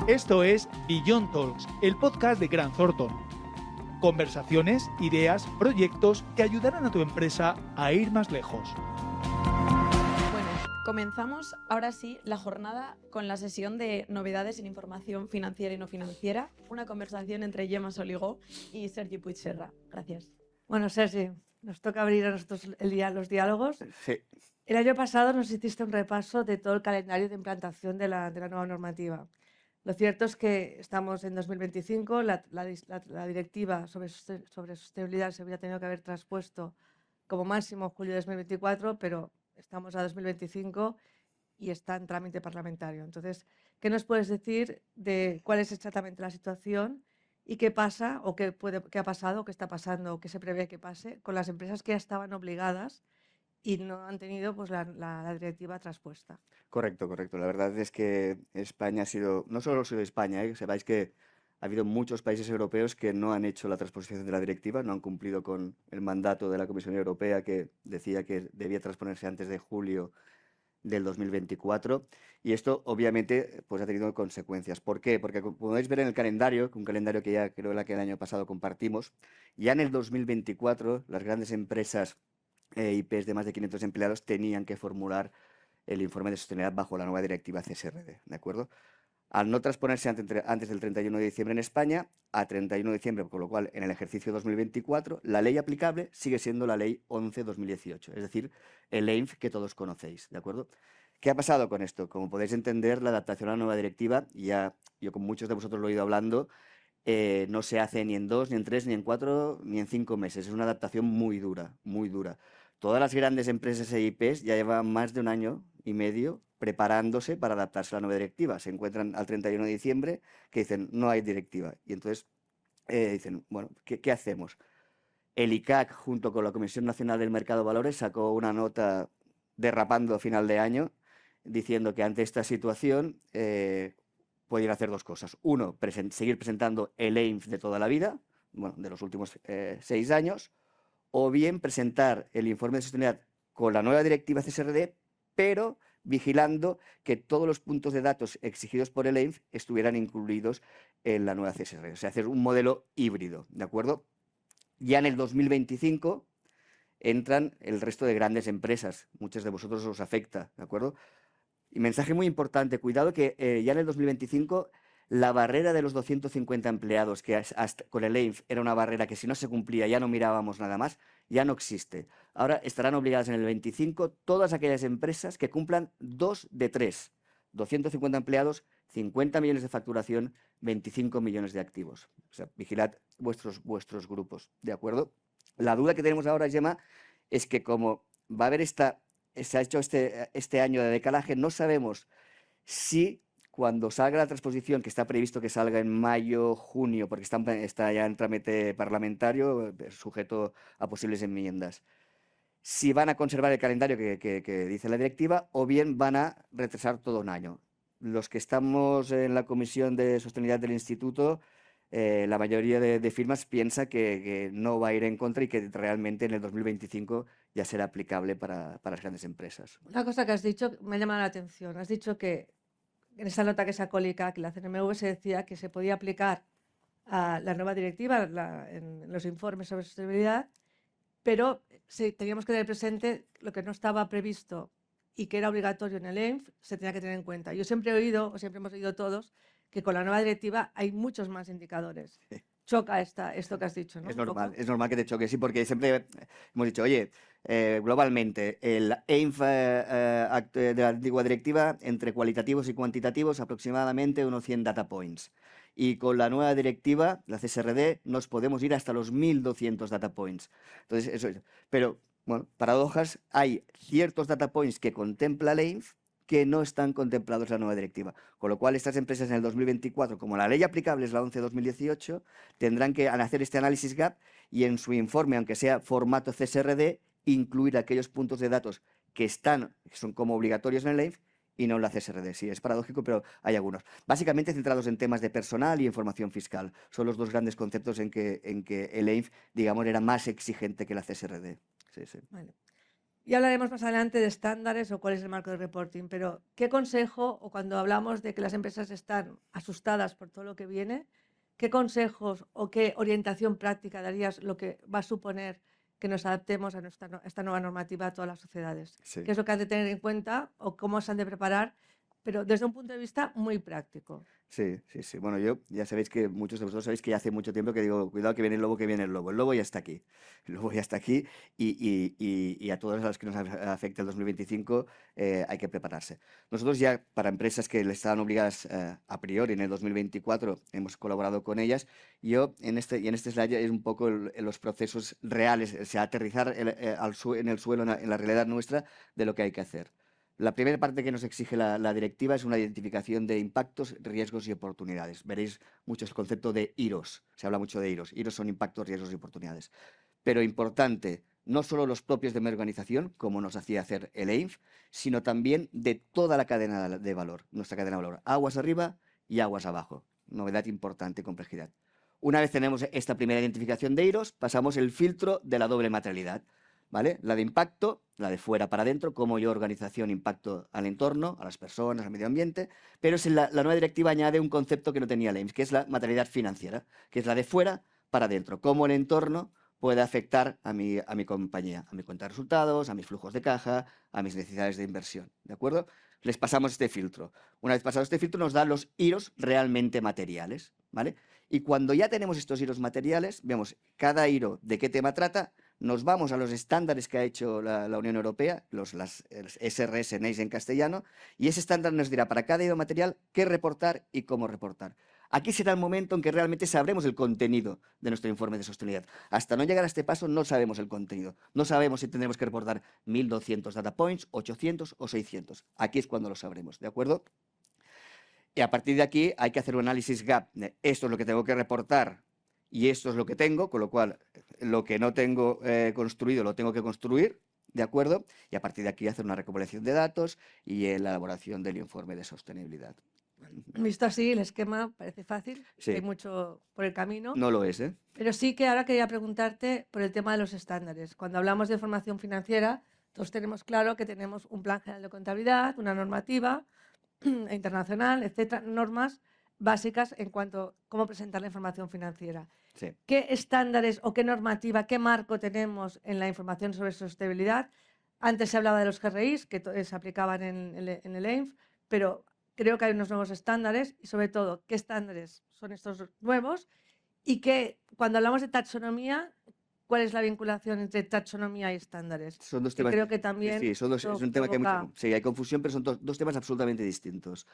Esto es Beyond Talks, el podcast de Grant Thornton. Conversaciones, ideas, proyectos que ayudarán a tu empresa a ir más lejos. Bueno, comenzamos ahora sí la jornada con la sesión de novedades en información financiera y no financiera. Una conversación entre Gemma Soligó y Sergi Puigserra. Gracias. Bueno, Sergi, nos toca abrir a nosotros los diálogos. Sí. El año pasado nos hiciste un repaso de todo el calendario de implantación de la nueva normativa. Lo cierto es que estamos en 2025, la directiva sobre sostenibilidad se habría tenido que haber traspuesto como máximo en julio de 2024, pero estamos a 2025 y está en trámite parlamentario. Entonces, ¿qué nos puedes decir de cuál es exactamente la situación y qué pasa o qué ha pasado, qué está pasando o qué se prevé que pase con las empresas que ya estaban obligadas y no han tenido pues, la directiva traspuesta? Correcto. La verdad es que España ha sido, no solo ha sido España, sepáis que ha habido muchos países europeos que no han hecho la transposición de la directiva, no han cumplido con el mandato de la Comisión Europea que decía que debía transponerse antes de julio del 2024, y esto obviamente pues ha tenido consecuencias. ¿Por qué? Porque como podéis ver en el calendario, un calendario que ya creo que el año pasado compartimos, ya en el 2024 las grandes empresas IPs de más de 500 empleados tenían que formular el informe de sostenibilidad bajo la nueva directiva CSRD, ¿de acuerdo? Al no transponerse antes del 31 de diciembre en España, a 31 de diciembre, con lo cual en el ejercicio 2024, la ley aplicable sigue siendo la ley 11/2018, es decir, el EINF que todos conocéis, ¿de acuerdo? ¿Qué ha pasado con esto? Como podéis entender, la adaptación a la nueva directiva, ya yo con muchos de vosotros lo he ido hablando, no se hace ni en 2, ni en 3, ni en 4, ni en 5 meses. Es una adaptación muy dura, muy dura. Todas las grandes empresas e IPs ya llevan más de 1 año y medio preparándose para adaptarse a la nueva directiva. Se encuentran al 31 de diciembre que dicen, no hay directiva. Y entonces dicen, bueno, ¿qué hacemos? El ICAC, junto con la Comisión Nacional del Mercado de Valores, sacó una nota derrapando a final de año, diciendo que ante esta situación podían hacer dos cosas. Uno, seguir presentando el EINF de toda la vida, bueno, de los últimos 6 años, o bien presentar el informe de sostenibilidad con la nueva directiva CSRD, pero vigilando que todos los puntos de datos exigidos por el EINF estuvieran incluidos en la nueva CSRD. O sea, hacer un modelo híbrido, ¿de acuerdo? Ya en el 2025 entran el resto de grandes empresas. Muchos de vosotros os afecta, ¿de acuerdo? Y mensaje muy importante, cuidado que ya en el 2025 la barrera de los 250 empleados, que hasta con el EINF era una barrera que si no se cumplía ya no mirábamos nada más, ya no existe. Ahora estarán obligadas en el 25 todas aquellas empresas que cumplan 2 de 3. 250 empleados, 50 millones de facturación, 25 millones de activos. O sea, vigilad vuestros grupos, ¿de acuerdo? La duda que tenemos ahora, Gemma, es que como va a haber se ha hecho este año de decalaje, no sabemos si cuando salga la transposición, que está previsto que salga en mayo, junio, porque está ya en trámite parlamentario, sujeto a posibles enmiendas, si van a conservar el calendario que dice la directiva o bien van a retrasar todo un año. Los que estamos en la Comisión de Sostenibilidad del Instituto, la mayoría de firmas piensa que no va a ir en contra y que realmente en el 2025 ya será aplicable para las grandes empresas. Una cosa que has dicho me ha llamado la atención. Has dicho que en esa nota que sacó el ICAC, la CNMV, se decía que se podía aplicar a la nueva directiva en los informes sobre sostenibilidad, pero teníamos que tener presente lo que no estaba previsto y que era obligatorio en el EINF, se tenía que tener en cuenta. Yo siempre he oído, o siempre hemos oído todos, que con la nueva directiva hay muchos más indicadores. Sí. Choca esto que has dicho, ¿no? Es normal que te choque, sí, porque siempre hemos dicho, oye, globalmente, el EINF de la antigua directiva, entre cualitativos y cuantitativos, aproximadamente unos 100 data points. Y con la nueva directiva, la CSRD, nos podemos ir hasta los 1.200 data points. Entonces, eso es. Pero, bueno, paradojas, hay ciertos data points que contempla el EINF que no están contemplados en la nueva directiva. Con lo cual, estas empresas en el 2024, como la ley aplicable es la 11/2018, tendrán que hacer este análisis gap y en su informe, aunque sea formato CSRD, incluir aquellos puntos de datos que son como obligatorios en el EINF y no en la CSRD. Sí, es paradójico, pero hay algunos. Básicamente centrados en temas de personal y información fiscal. Son los dos grandes conceptos en que el EINF, digamos, era más exigente que la CSRD. Sí, sí. Vale. Ya hablaremos más adelante de estándares o cuál es el marco de reporting, pero ¿qué consejo, o cuando hablamos de que las empresas están asustadas por todo lo que viene, qué consejos o qué orientación práctica darías lo que va a suponer que nos adaptemos a esta nueva normativa a todas las sociedades? Sí. ¿Qué es lo que han de tener en cuenta o cómo se han de preparar? Pero desde un punto de vista muy práctico. Sí, sí, sí. Bueno, yo ya sabéis que muchos de vosotros sabéis que ya hace mucho tiempo que digo, cuidado que viene el lobo, que viene el lobo. El lobo ya está aquí. El lobo ya está aquí y a todos los que nos afecta el 2025 hay que prepararse. Nosotros ya para empresas que le estaban obligadas a priori en el 2024 hemos colaborado con ellas. Yo en este slide es un poco los procesos reales, o sea, aterrizar en el suelo, en la realidad nuestra de lo que hay que hacer. La primera parte que nos exige la directiva es una identificación de impactos, riesgos y oportunidades. Veréis mucho el concepto de IROS. Se habla mucho de IROS. IROS son impactos, riesgos y oportunidades. Pero importante, no solo los propios de mi organización, como nos hacía hacer el EINF, sino también de toda la cadena de valor, nuestra cadena de valor. Aguas arriba y aguas abajo. Novedad importante y complejidad. Una vez tenemos esta primera identificación de IROS, pasamos el filtro de la doble materialidad. ¿Vale? La de impacto, la de fuera para adentro, cómo yo organización impacto al entorno, a las personas, al medio ambiente, pero la nueva directiva añade un concepto que no tenía el EIMS, que es la materialidad financiera, que es la de fuera para adentro, cómo el entorno puede afectar a mi compañía, a mi cuenta de resultados, a mis flujos de caja, a mis necesidades de inversión, ¿de acuerdo? Les pasamos este filtro. Una vez pasado este filtro nos da los IROS realmente materiales, ¿vale? Y cuando ya tenemos estos IROS materiales, vemos cada IRO de qué tema trata, nos vamos a los estándares que ha hecho la Unión Europea, los SRS, NEIS en castellano, y ese estándar nos dirá para cada IRO material qué reportar y cómo reportar. Aquí será el momento en que realmente sabremos el contenido de nuestro informe de sostenibilidad. Hasta no llegar a este paso no sabemos el contenido. No sabemos si tendremos que reportar 1.200 data points, 800 o 600. Aquí es cuando lo sabremos, ¿de acuerdo? Y a partir de aquí hay que hacer un análisis gap. Esto es lo que tengo que reportar y esto es lo que tengo, con lo cual lo que no tengo construido lo tengo que construir, ¿de acuerdo? Y a partir de aquí hacer una recopilación de datos y la elaboración del informe de sostenibilidad. Visto así, el esquema parece fácil, Sí. hay mucho por el camino. No lo es, ¿eh? Pero sí que ahora quería preguntarte por el tema de los estándares. Cuando hablamos de información financiera, todos tenemos claro que tenemos un plan general de contabilidad, una normativa internacional, etcétera, normas básicas en cuanto a cómo presentar la información financiera. Sí. ¿Qué estándares o qué normativa, qué marco tenemos en la información sobre sostenibilidad? Antes se hablaba de los GRIs, que se aplicaban en el EINF, pero creo que hay unos nuevos estándares y, sobre todo, qué estándares son estos nuevos y cuando hablamos de taxonomía, ¿cuál es la vinculación entre taxonomía y estándares? Son dos Que temas. creo que también Sí, es un tema que hay confusión, pero son dos temas absolutamente distintos.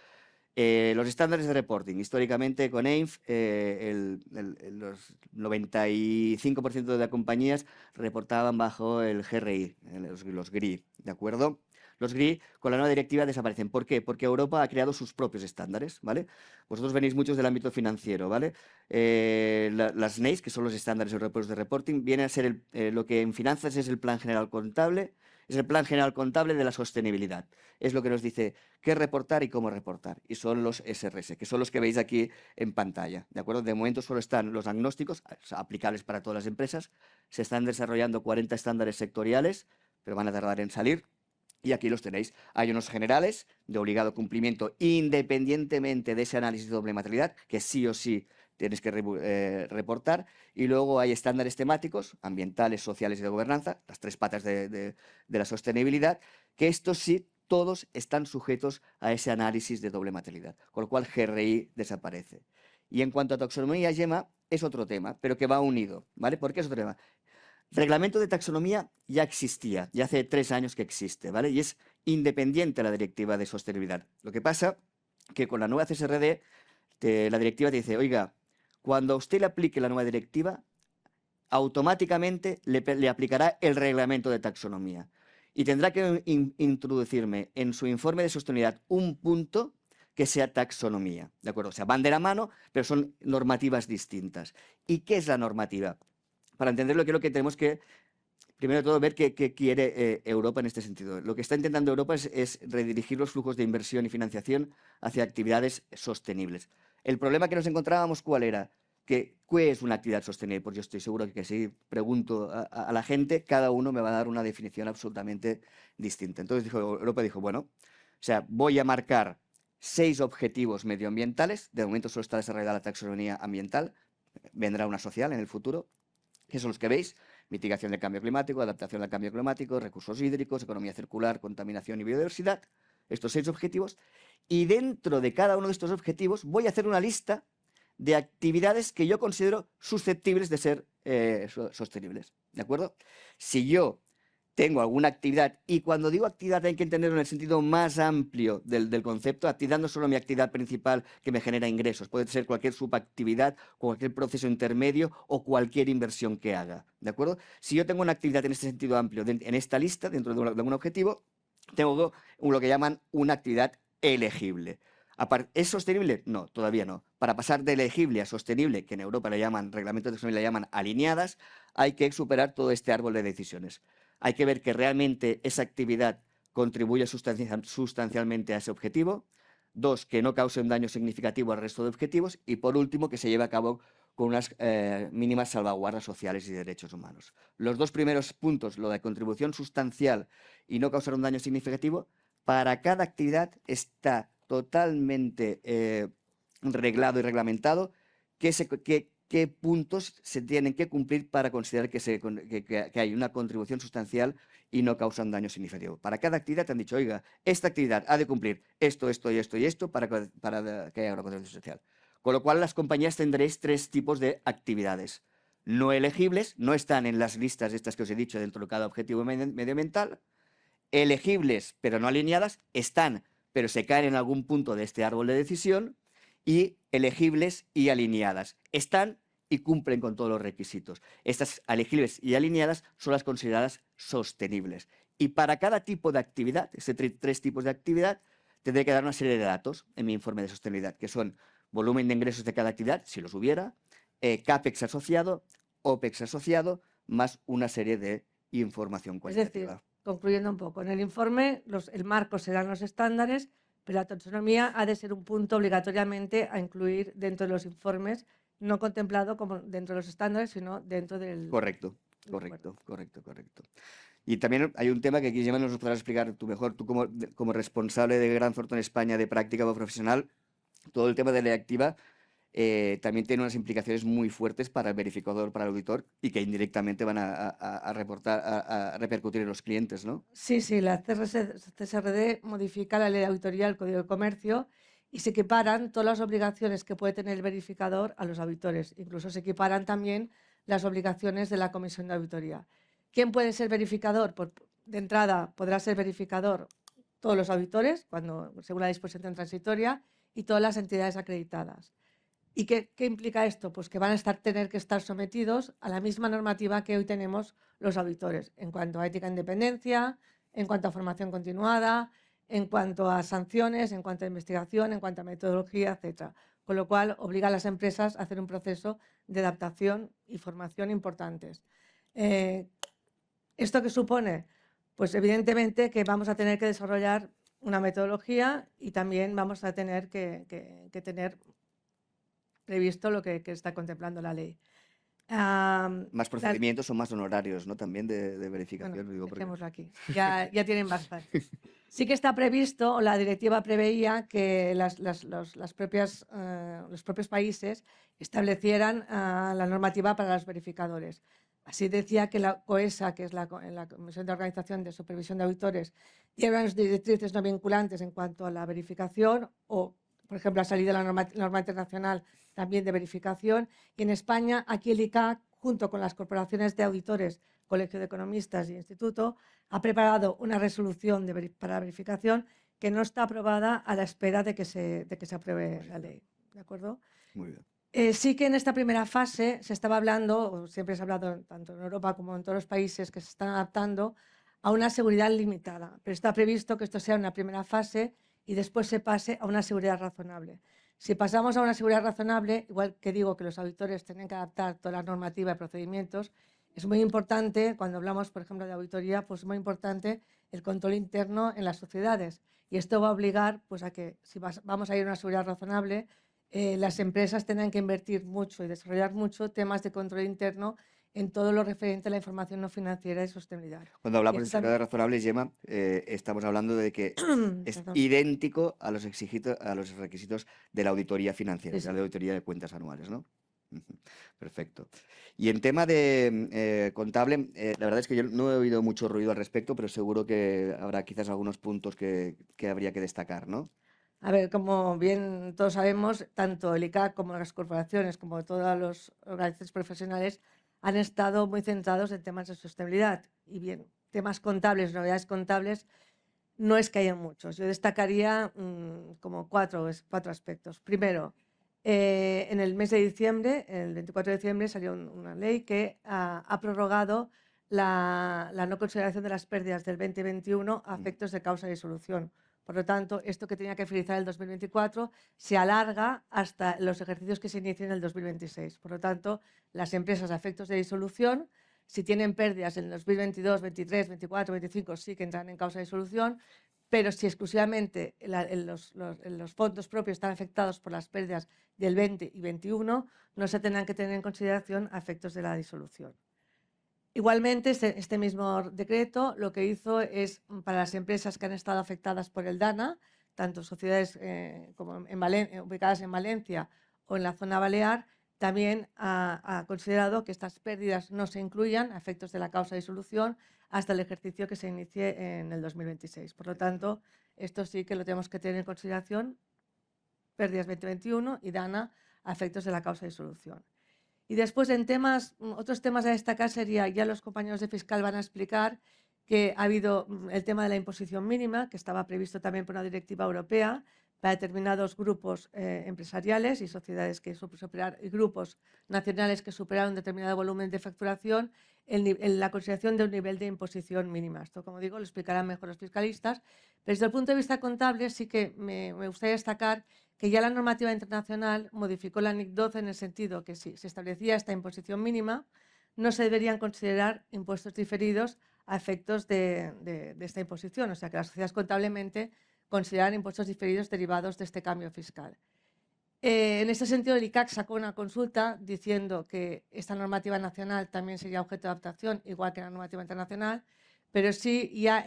Los estándares de reporting, históricamente con EINF, los 95% de las compañías reportaban bajo el GRI, los GRI, ¿de acuerdo? Los GRI con la nueva directiva desaparecen. ¿Por qué? Porque Europa ha creado sus propios estándares, ¿vale? Vosotros venís muchos del ámbito financiero, ¿vale? Las NEIS, que son los estándares europeos de reporting, viene a ser lo que en finanzas es el Plan General Contable, es el Plan General Contable de la sostenibilidad. Es lo que nos dice qué reportar y cómo reportar. Y son los SRS, que son los que veis aquí en pantalla, ¿de acuerdo? De momento solo están los agnósticos, aplicables para todas las empresas. Se están desarrollando 40 estándares sectoriales, pero van a tardar en salir. Y aquí los tenéis. Hay unos generales de obligado cumplimiento independientemente de ese análisis de doble materialidad, que sí o sí tienes que reportar. Y luego hay estándares temáticos, ambientales, sociales y de gobernanza, las tres patas de la sostenibilidad, que estos sí, todos están sujetos a ese análisis de doble materialidad, con lo cual GRI desaparece. Y en cuanto a taxonomía, Gemma, es otro tema, pero que va unido, ¿vale? ¿Por qué es otro tema? Reglamento de taxonomía ya existía, ya hace 3 años que existe, ¿vale? Y es independiente a la directiva de sostenibilidad. Lo que pasa que con la nueva CSRD, la directiva te dice, oiga, cuando a usted le aplique la nueva directiva, automáticamente le aplicará el reglamento de taxonomía. Y tendrá que introducirme en su informe de sostenibilidad un punto que sea taxonomía, ¿de acuerdo? O sea, van de la mano, pero son normativas distintas. ¿Y qué es la normativa? Para entenderlo, creo que tenemos que, primero de todo, ver qué quiere Europa en este sentido. Lo que está intentando Europa es redirigir los flujos de inversión y financiación hacia actividades sostenibles. El problema que nos encontrábamos, ¿cuál era? ¿qué es una actividad sostenible? Pues yo estoy seguro que si pregunto a la gente, cada uno me va a dar una definición absolutamente distinta. Entonces Europa dijo, bueno, o sea, voy a marcar 6 objetivos medioambientales. De momento solo está desarrollada la taxonomía ambiental, vendrá una social en el futuro, que son los que veis: mitigación del cambio climático, adaptación al cambio climático, recursos hídricos, economía circular, contaminación y biodiversidad. Estos 6 objetivos. Y dentro de cada uno de estos objetivos voy a hacer una lista de actividades que yo considero susceptibles de ser sostenibles, ¿de acuerdo? Si yo tengo alguna actividad, y cuando digo actividad hay que entenderlo en el sentido más amplio del concepto, actividad no es solo mi actividad principal que me genera ingresos, puede ser cualquier subactividad, cualquier proceso intermedio o cualquier inversión que haga, ¿de acuerdo? Si yo tengo una actividad en este sentido amplio, en esta lista, dentro de un objetivo, tengo lo que llaman una actividad elegible. ¿Es sostenible? No, todavía no. Para pasar de elegible a sostenible, que en Europa le llaman, reglamentos de sostenibilidad le llaman alineadas, hay que superar todo este árbol de decisiones. Hay que ver que realmente esa actividad contribuye sustancialmente a ese objetivo. 2, que no cause un daño significativo al resto de objetivos. Y por último, que se lleve a cabo con unas mínimas salvaguardas sociales y derechos humanos. Los 2 primeros puntos, lo de contribución sustancial y no causar un daño significativo, para cada actividad está totalmente reglado y reglamentado qué puntos se tienen que cumplir para considerar que hay una contribución sustancial y no causa un daño significativo. Para cada actividad te han dicho, oiga, esta actividad ha de cumplir esto, esto y esto y esto para que haya una contribución sustancial. Con lo cual, las compañías tendréis 3 tipos de actividades. No elegibles, no están en las listas estas que os he dicho dentro de cada objetivo medioambiental. Elegibles, pero no alineadas, están, pero se caen en algún punto de este árbol de decisión. Y elegibles y alineadas, están y cumplen con todos los requisitos. Estas elegibles y alineadas son las consideradas sostenibles. Y para cada tipo de actividad, 3 tipos de actividad, tendré que dar una serie de datos en mi informe de sostenibilidad, que son volumen de ingresos de cada actividad, si los hubiera, CAPEX asociado, OPEX asociado, más una serie de información Es cuantitativa. decir, concluyendo un poco, en el informe el marco serán los estándares, pero la taxonomía ha de ser un punto obligatoriamente a incluir dentro de los informes, no contemplado como dentro de los estándares, sino dentro del... Correcto. Y también hay un tema que aquí, Gemma, nos podrás explicar tú mejor. Tú como responsable de Grant Thornton España de práctica profesional, todo el tema de ley activa también tiene unas implicaciones muy fuertes para el verificador, para el auditor, y que indirectamente van a repercutir en los clientes, ¿no? Sí, la CSRD modifica la ley de auditoría del Código de Comercio y se equiparan todas las obligaciones que puede tener el verificador a los auditores. Incluso se equiparan también las obligaciones de la Comisión de Auditoría. ¿Quién puede ser verificador? Pues, de entrada, podrá ser verificador todos los auditores, según la disposición transitoria, y todas las entidades acreditadas. ¿Y qué implica esto? Pues que van a tener que estar sometidos a la misma normativa que hoy tenemos los auditores, en cuanto a ética e independencia, en cuanto a formación continuada, en cuanto a sanciones, en cuanto a investigación, en cuanto a metodología, etc. Con lo cual, obliga a las empresas a hacer un proceso de adaptación y formación importantes. ¿Esto qué supone? Pues evidentemente que vamos a tener que desarrollar una metodología y también vamos a tener que tener previsto lo que está contemplando la ley. Más procedimientos o más honorarios, ¿no? También de verificación. Bueno, dejémoslo aquí. Ya tienen bastante. Sí que está previsto, o la directiva preveía que los propios países establecieran la normativa para los verificadores. Así decía que la COESA, que es la Comisión de Organización de Supervisión de Auditores, tiene unas directrices no vinculantes en cuanto a la verificación o, por ejemplo, ha salido la norma internacional también de verificación. Y en España, aquí el ICAC, junto con las corporaciones de auditores, Colegio de Economistas y Instituto, ha preparado una resolución para la verificación que no está aprobada a la espera de que se apruebe la ley. ¿De acuerdo? Muy bien. Sí que en esta primera fase se estaba hablando, o siempre se ha hablado tanto en Europa como en todos los países que se están adaptando, a una seguridad limitada. Pero está previsto que esto sea una primera fase y después se pase a una seguridad razonable. Si pasamos a una seguridad razonable, igual que digo que los auditores tienen que adaptar toda la normativa y procedimientos, es muy importante, cuando hablamos, por ejemplo, de auditoría, pues es muy importante el control interno en las sociedades. Y esto va a obligar pues, a que, si vamos a ir a una seguridad razonable, las empresas tengan que invertir mucho y desarrollar mucho temas de control interno en todo lo referente a la información no financiera y sostenibilidad. Cuando Y hablamos de esto seguridad razonable, Gemma, estamos hablando de que es perdón. idéntico a a los requisitos de la auditoría financiera, Sí, de la sí. auditoría de cuentas anuales, ¿no? Ujú, perfecto. Y en tema de contable, la verdad es que yo no he oído mucho ruido al respecto, pero seguro que habrá quizás algunos puntos que habría que destacar, ¿no? A ver, como bien todos sabemos, tanto el ICAC como las corporaciones, como todas las organizaciones profesionales, han estado muy centrados en temas de sostenibilidad. Y bien, temas contables, novedades contables, no es que haya muchos. Yo destacaría como cuatro aspectos. Primero, en el mes de diciembre, el 24 de diciembre, salió una ley que ha prorrogado la no consideración de las pérdidas del 2021 a efectos de causa de disolución. Por lo tanto, esto que tenía que finalizar el 2024 se alarga hasta los ejercicios que se inician en el 2026. Por lo tanto, las empresas a efectos de disolución, si tienen pérdidas en el 2022, 23, 24, 25, sí que entran en causa de disolución, pero si exclusivamente los fondos propios están afectados por las pérdidas del 20 y 21, no se tendrán que tener en consideración a efectos de la disolución. Igualmente, este mismo decreto lo que hizo es para las empresas que han estado afectadas por el DANA, tanto sociedades como ubicadas en Valencia o en la zona balear, también ha considerado que estas pérdidas no se incluyan a efectos de la causa de disolución hasta el ejercicio que se inicie en el 2026. Por lo tanto, esto sí que lo tenemos que tener en consideración, pérdidas 2021 y DANA a efectos de la causa de disolución. Y después en otros temas a destacar sería, ya los compañeros de fiscal van a explicar que ha habido el tema de la imposición mínima, que estaba previsto también por una directiva europea para determinados grupos empresariales y sociedades y grupos nacionales que superaron un determinado volumen de facturación en la consideración de un nivel de imposición mínima. Esto, como digo, lo explicarán mejor los fiscalistas, pero desde el punto de vista contable sí que me gustaría destacar que ya la normativa internacional modificó la NIC 12 en el sentido que si se establecía esta imposición mínima, no se deberían considerar impuestos diferidos a efectos de esta imposición, o sea que las sociedades contablemente consideran impuestos diferidos derivados de este cambio fiscal. En este sentido, el ICAC sacó una consulta diciendo que esta normativa nacional también sería objeto de adaptación, igual que la normativa internacional, pero sí ya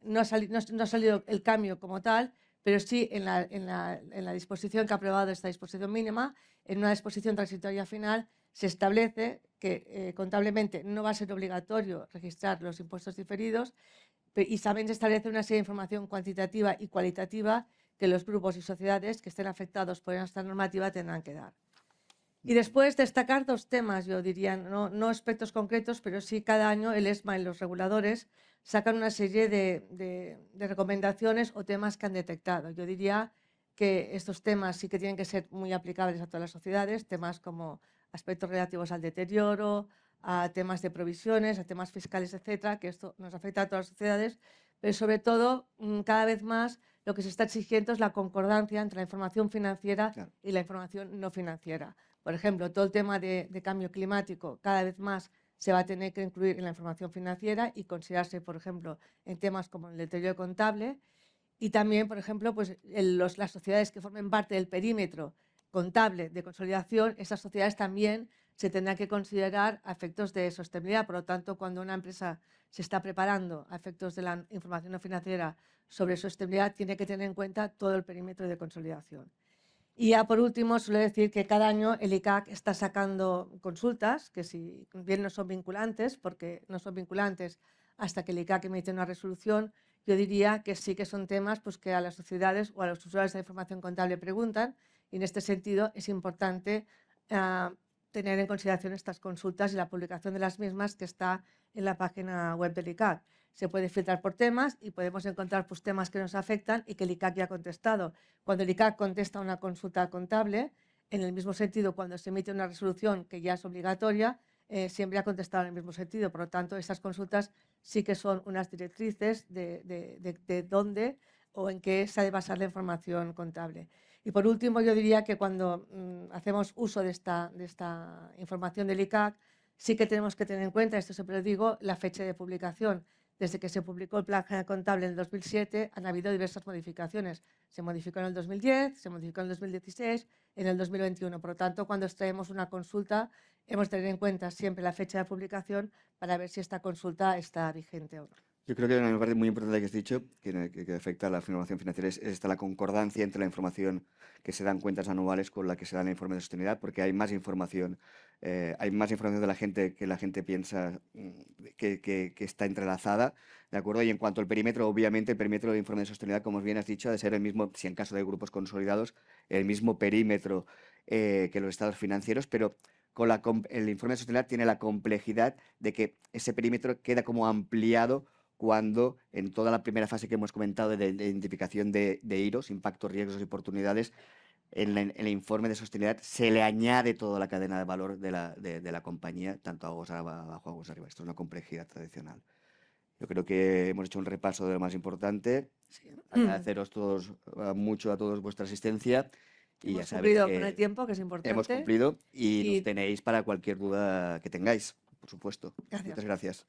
no ha salido el cambio como tal, pero sí en la disposición que ha aprobado esta disposición mínima, en una disposición transitoria final, se establece que contablemente no va a ser obligatorio registrar los impuestos diferidos y también se establece una serie de información cuantitativa y cualitativa que los grupos y sociedades que estén afectados por esta normativa tendrán que dar. Y después destacar dos temas, yo diría, no aspectos concretos, pero sí cada año el ESMA y los reguladores sacan una serie de recomendaciones o temas que han detectado. Yo diría que estos temas sí que tienen que ser muy aplicables a todas las sociedades, temas como aspectos relativos al deterioro, a temas de provisiones, a temas fiscales, etcétera, que esto nos afecta a todas las sociedades, pero sobre todo cada vez más lo que se está exigiendo es la concordancia entre la información financiera y la información no financiera. Por ejemplo, todo el tema de cambio climático cada vez más se va a tener que incluir en la información financiera y considerarse, por ejemplo, en temas como el deterioro contable. Y también, por ejemplo, pues, las sociedades que formen parte del perímetro contable de consolidación, esas sociedades también se tendrán que considerar a efectos de sostenibilidad. Por lo tanto, cuando una empresa se está preparando a efectos de la información no financiera sobre sostenibilidad, tiene que tener en cuenta todo el perímetro de consolidación. Y ya por último, suelo decir que cada año el ICAC está sacando consultas, que si bien no son vinculantes, porque no son vinculantes hasta que el ICAC emite una resolución, yo diría que sí que son temas pues, que a las sociedades o a los usuarios de la información contable preguntan, y en este sentido es importante tener en consideración estas consultas y la publicación de las mismas que está en la página web del ICAC. Se puede filtrar por temas y podemos encontrar pues, temas que nos afectan y que el ICAC ya ha contestado. Cuando el ICAC contesta una consulta contable, en el mismo sentido, cuando se emite una resolución que ya es obligatoria, siempre ha contestado en el mismo sentido. Por lo tanto, esas consultas sí que son unas directrices de dónde o en qué se ha de basar la información contable. Y por último, yo diría que cuando hacemos uso de esta información del ICAC, sí que tenemos que tener en cuenta, esto siempre lo digo, la fecha de publicación. Desde que se publicó el Plan General Contable en el 2007 han habido diversas modificaciones. Se modificó en el 2010, se modificó en el 2016, en el 2021. Por lo tanto, cuando extraemos una consulta, hemos de tener en cuenta siempre la fecha de publicación para ver si esta consulta está vigente o no. Yo creo que una parte muy importante que has dicho, que afecta a la información financiera, es esta la concordancia entre la información que se dan cuentas anuales con la que se dan el informe de sostenibilidad, porque hay más información de la gente que la gente piensa que está entrelazada, ¿de acuerdo? Y en cuanto al perímetro, obviamente el perímetro del informe de sostenibilidad, como bien has dicho, ha de ser el mismo, si en caso de grupos consolidados, el mismo perímetro que los estados financieros, pero el informe de sostenibilidad tiene la complejidad de que ese perímetro queda como ampliado cuando en toda la primera fase que hemos comentado de identificación de IROs, impactos, riesgos y oportunidades, en el informe de sostenibilidad se le añade toda la cadena de valor de la compañía, tanto aguas abajo, aguas arriba. Esto es una complejidad tradicional. Yo creo que hemos hecho un repaso de lo más importante. Sí. Agradeceros mucho a todos vuestra asistencia. Y ya Hemos sabéis cumplido con el que tiempo, que es hemos importante. cumplido y Y nos tenéis para cualquier duda que tengáis, por supuesto. gracias. Muchas gracias.